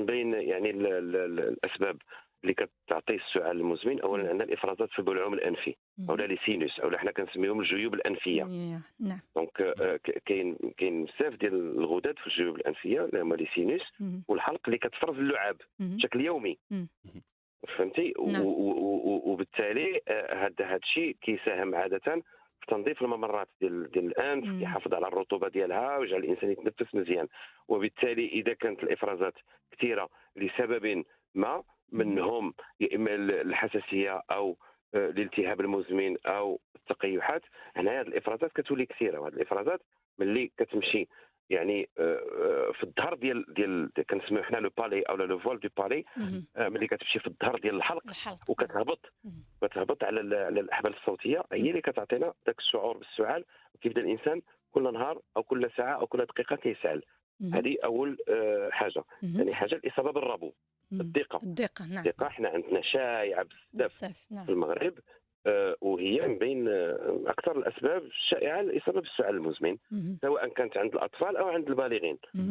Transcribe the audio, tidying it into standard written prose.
بين يعني الاسباب اللي كتعطي السعال المزمن. اولا عندنا الافرازات في البلعوم الانفي او اهم. لي سينوس او حنا كنسميهم الجيوب الانفيه. نعم. دونك كاين بزاف ديال الغدد في الجيوب الانفيه اللي هما لي سينوس اهم. والحلق اللي كتفرز اللعاب اهم. بشكل يومي. إمم. فهمتي؟ نعم. وبالتالي هذا الشيء كيساهم عاده في تنظيف الممرات ديال الانف، إمم. كيحافظ على الرطوبه ديالها ويجعل الانسان يتنفس مزيان. وبالتالي اذا كانت الافرازات كثيره لسبب ما، اهم. منهم يا اما الحساسيه او الالتهاب المزمن او التقيحات، هنا هذه الافرازات كتولي كثيره. وهذه الافرازات ملي كتمشي يعني في الظهر ديال كنسميو حنا لو بالي او لو فوال دو بالي، اهم. ملي كتمشي في الظهر ديال الحلق الحلق. وكتهبط اهم. كتهبط على الاحبال الصوتيه، هي إمم. اللي كتعطينا ذاك الشعور بالسعال. وكيبدا الانسان كل نهار او كل ساعه او كل دقيقه كيسعل. اهم. هذه اول حاجه. اهم. ثاني حاجه الاصابه بالربو، إمم. الضيقه. الدقة. نعم. الضيقه حنا عندنا شائعه بزاف بزاف. في نعم. المغرب، وهي من بين اكثر الاسباب الشائعه للاصابه بالسعال المزمن، اهم. سواء كانت عند الاطفال او عند البالغين. اهم.